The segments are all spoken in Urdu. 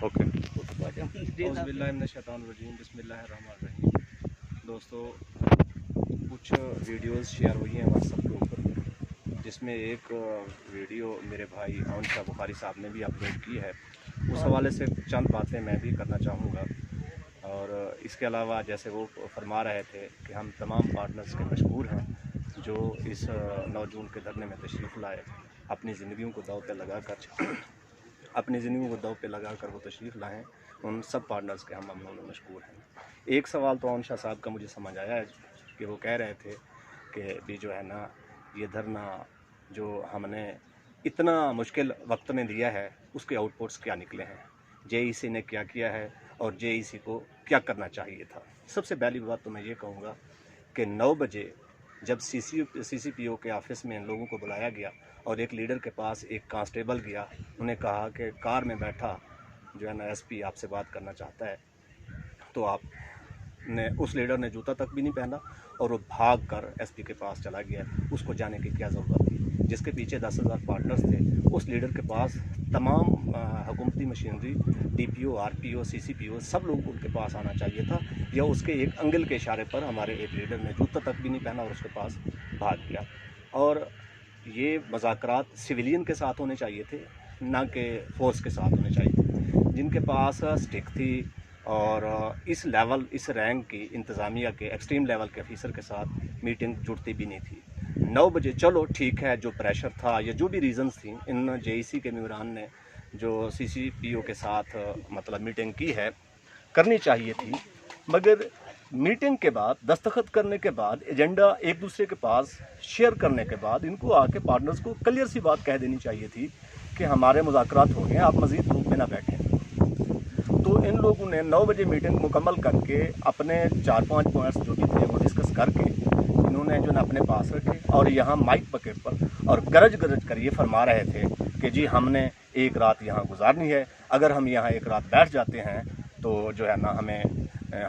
اوکے. دوستوں کچھ ویڈیوز شیئر ہوئی ہیں واٹس ایپ کے اوپر، جس میں ایک ویڈیو میرے بھائی عون شاہ بخاری صاحب نے بھی اپلوڈ کی ہے. اس حوالے سے چند باتیں میں بھی کرنا چاہوں گا. اور اس کے علاوہ جیسے وہ فرما رہے تھے کہ ہم تمام پارٹنرز کے مشکور ہیں جو اس 9 جون کے دھرنے میں تشریف لائے، اپنی زندگیوں کو داؤ پہ لگا کر وہ تشریف لائیں. ان سب پارٹنرز کے ہم ممنون و مشکور ہیں. ایک سوال تو عون شاہ صاحب کا مجھے سمجھ آیا ہے کہ وہ کہہ رہے تھے کہ بھی جو ہے نا یہ دھرنا جو ہم نے اتنا مشکل وقت میں دیا ہے اس کے آؤٹ پٹس کیا نکلے ہیں، جے ای سی نے کیا کیا ہے اور جے ای سی کو کیا کرنا چاہیے تھا. سب سے پہلی بات تو میں یہ کہوں گا کہ 9 بجے جب سی سی پی او کے آفس میں ان لوگوں کو بلایا گیا اور ایک لیڈر کے پاس ایک کانسٹیبل گیا، انہیں کہا کہ کار میں بیٹھا جو ہے نا ایس پی آپ سے بات کرنا چاہتا ہے، تو آپ نے اس لیڈر نے جوتا تک بھی نہیں پہنا اور وہ بھاگ کر ایس پی کے پاس چلا گیا. اس کو جانے کی کیا ضرورت تھی؟ جس کے پیچھے 10,000 پارٹنرز تھے، اس لیڈر کے پاس تمام حکومتی مشینری، ڈی پی او، آر پی او، سی سی پی او، سب لوگ ان کے پاس آنا چاہیے تھا. یا اس کے ایک انگل کے اشارے پر ہمارے ایک لیڈر نے جوتا تک بھی نہیں پہنا اور اس کے پاس بھاگ گیا. اور یہ مذاکرات سویلین کے ساتھ ہونے چاہیے تھے، نہ کہ فورس کے ساتھ ہونے چاہیے تھے. جن کے پاس اسٹک تھی اور اس لیول، اس رینک کی انتظامیہ کے ایکسٹریم لیول کے آفیسر کے ساتھ میٹنگ جڑتی بھی نہیں تھی. 9 بجے چلو ٹھیک ہے، جو پریشر تھا یا جو بھی ریزنز تھیں، ان جے ای سی کے ممبران نے جو سی سی پی او کے ساتھ مطلب میٹنگ کی ہے، کرنی چاہیے تھی. مگر میٹنگ کے بعد، دستخط کرنے کے بعد، ایجنڈا ایک دوسرے کے پاس شیئر کرنے کے بعد ان کو آ کے پارٹنرز کو کلیئر سی بات کہہ دینی چاہیے تھی کہ ہمارے مذاکرات ہو گئے ہیں، آپ مزید گروپ میں نہ بیٹھیں. تو ان لوگوں نے 9 بجے میٹنگ مکمل کر کے اپنے 4-5 پوائنٹس جو بھی تھے وہ ڈسکس کر کے انہوں نے جو نا اپنے پاس رکھے اور یہاں مائک پکڑ پر اور گرج کر یہ فرما رہے تھے کہ جی ہم نے ایک رات یہاں گزارنی ہے، اگر ہم یہاں ایک رات بیٹھ جاتے ہیں تو جو ہے نا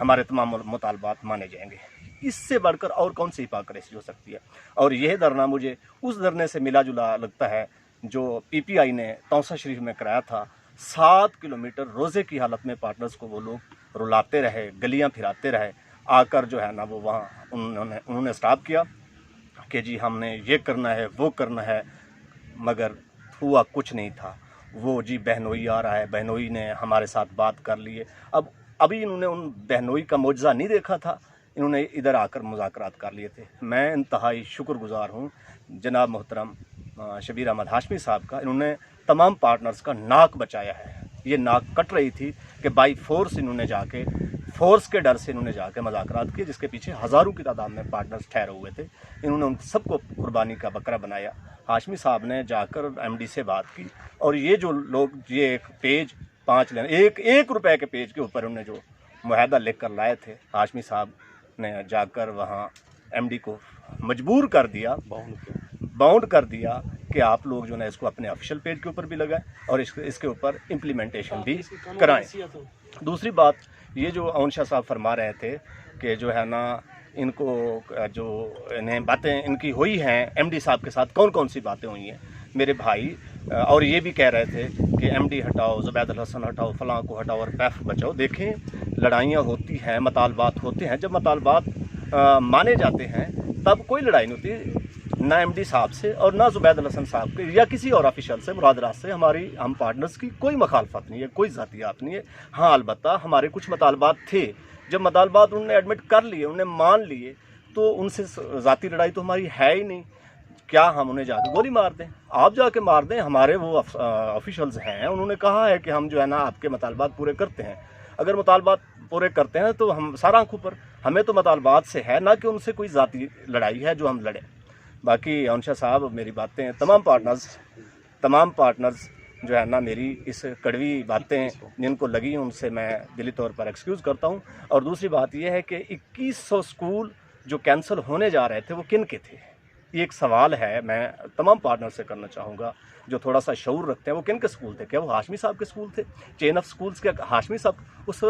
ہمارے تمام مطالبات مانے جائیں گے. اس سے بڑھ کر اور کون سی ہپاکریسی ہو سکتی ہے؟ اور یہ دھرنا مجھے اس دھرنے سے ملا جلا لگتا ہے جو پی پی آئی نے توسا شریف میں کرایا تھا. 7 کلومیٹر روزے کی حالت میں پارٹنرز کو وہ لوگ رلاتے رہے، گلیاں پھراتے رہے. آ کر جو ہے نا وہ وہاں انہوں نے سٹاپ کیا کہ جی ہم نے یہ کرنا ہے، وہ کرنا ہے، مگر ہوا کچھ نہیں تھا. وہ جی بہنوئی آ رہا ہے، بہنوئی نے ہمارے ساتھ بات کر لی ہے. ابھی انہوں نے ان بہنوئی کا معجزہ نہیں دیکھا تھا، انہوں نے ادھر آ کر مذاکرات کر لیے تھے. میں انتہائی شکر گزار ہوں جناب محترم شبیر احمد ہاشمی صاحب کا. انہوں نے تمام پارٹنرز کا ناک بچایا ہے. یہ ناک کٹ رہی تھی کہ بائی فورس انہوں نے جا کے، فورس کے ڈر سے انہوں نے جا کے مذاکرات کیے، جس کے پیچھے ہزاروں کی تعداد میں پارٹنرز ٹھہرے ہوئے تھے. انہوں نے ان سب کو قربانی کا بکرا بنایا. ہاشمی صاحب نے جا کر ایم ڈی سے بات کی اور یہ جو لوگ یہ ایک پیج 5 لینے، ایک روپے کے پیج کے اوپر انہوں نے جو معاہدہ لکھ کر لائے تھے، ہاشمی صاحب نے جا کر وہاں ایم ڈی کو مجبور کر دیا، باؤنڈ کر دیا کہ آپ لوگ جو ہے اس کو اپنے آفیشیل پیج کے اوپر بھی لگائیں اور اس کے اوپر امپلیمنٹیشن بھی کرائیں. دوسری بات یہ جو عون شاہ صاحب فرما رہے تھے کہ جو ہے نا ان کو جو انہیں باتیں ان کی ہوئی ہیں ایم ڈی صاحب کے ساتھ، کون کون سی باتیں ہوئی ہیں میرے بھائی، اور یہ بھی کہہ رہے تھے کہ ایم ڈی ہٹاؤ، زبید الحسن ہٹاؤ، فلاں کو ہٹاؤ اور پیف بچاؤ. دیکھیں لڑائیاں ہوتی ہیں، مطالبات ہوتے ہیں، جب مطالبات مانے جاتے ہیں تب کوئی لڑائی نہیں ہوتی، نہ ایم ڈی صاحب سے اور نہ زبید الحسن صاحب کے یا کسی اور آفیشل سے، مرادرات سے ہم پارٹنرز کی کوئی مخالفت نہیں ہے، کوئی ذاتیات نہیں ہے. ہاں البتہ ہمارے کچھ مطالبات تھے، جب مطالبات انہوں نے ایڈمٹ کر لیے، انہوں نے مان لیے، تو ان سے ذاتی لڑائی تو ہماری ہے ہی نہیں. کیا ہم انہیں جا کے گولی مار دیں؟ آپ جا کے مار دیں. ہمارے وہ آفیشلز ہیں، انہوں نے کہا ہے کہ ہم جو ہے نا آپ کے مطالبات پورے کرتے ہیں. اگر مطالبات پورے کرتے ہیں تو ہم سارا آنکھوں پر، ہمیں تو مطالبات سے ہے، نہ کہ ان سے کوئی ذاتی لڑائی ہے جو ہم لڑیں. باقی عون شاہ صاحب میری باتیں تمام پارٹنرز جو ہے نا میری اس کڑوی باتیں جن کو لگی ان سے میں دلی طور پر ایکسکیوز کرتا ہوں. اور دوسری بات یہ ہے کہ 2100 اسکول جو کینسل ہونے جا رہے تھے وہ کن کے تھے؟ ایک سوال ہے میں تمام پارٹنر سے کرنا چاہوں گا جو تھوڑا سا شعور رکھتے ہیں، وہ کن کے سکول تھے؟ کیا وہ ہاشمی صاحب کے سکول تھے؟ چین آف سکولز کے ہاشمی صاحب اس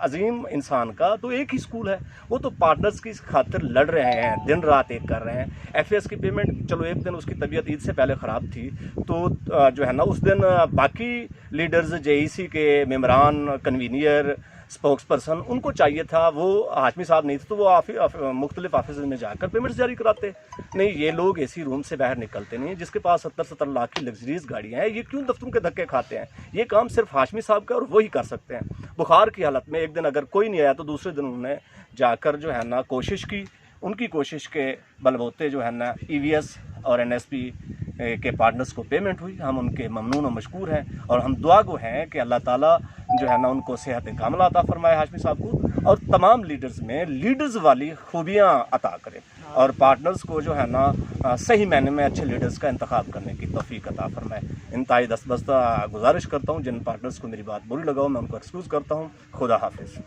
عظیم انسان کا تو ایک ہی سکول ہے، وہ تو پارٹنرز کی خاطر لڑ رہے ہیں، دن رات ایک کر رہے ہیں۔ ایف ایس کی پیمنٹ چلو ایک دن اس کی طبیعت عید سے پہلے خراب تھی تو جو ہے نا اس دن باقی لیڈرز جے ای سی کے ممبران، کنوینئر، اسپوکس پرسن، ان کو چاہیے تھا، وہ ہاشمی صاحب نہیں تھے تو وہ مختلف آفیسز میں جا کر پیمنٹس جاری کراتے۔ نہیں، یہ لوگ اے سی روم سے باہر نکلتے نہیں ہیں، جس کے پاس 70 لاکھ کی لگژریز گاڑیاں ہیں، یہ کیوں دفتروں کے دھکے کھاتے ہیں؟ یہ کام صرف ہاشمی صاحب کا اور وہی کر سکتے ہیں۔ بخار کی حالت میں ایک دن اگر کوئی نہیں آیا تو دوسرے دن انہوں نے جا کر جو ہے نا کوشش کی، ان کی کوشش کے بلبوتے جو ہے نا ای وی ایس اور این ایس پی کے پارٹنرز کو پیمنٹ ہوئی۔ ہم ان کے ممنون و مشکور ہیں اور ہم دعا گو ہیں کہ اللہ تعالیٰ جو ہے نا ان کو صحت کاملہ عطا فرمائے ہاشمی صاحب کو، اور تمام لیڈرز میں لیڈرز والی خوبیاں عطا کرے، اور پارٹنرز کو جو ہے نا صحیح معنی میں اچھے لیڈرز کا انتخاب کرنے کی توفیق عطا فرمائے۔ انتہائی دستبستہ گزارش کرتا ہوں، جن پارٹنرز کو میری بات بری لگا ہو میں ان کو ایکسکیوز کرتا ہوں۔ خدا حافظ۔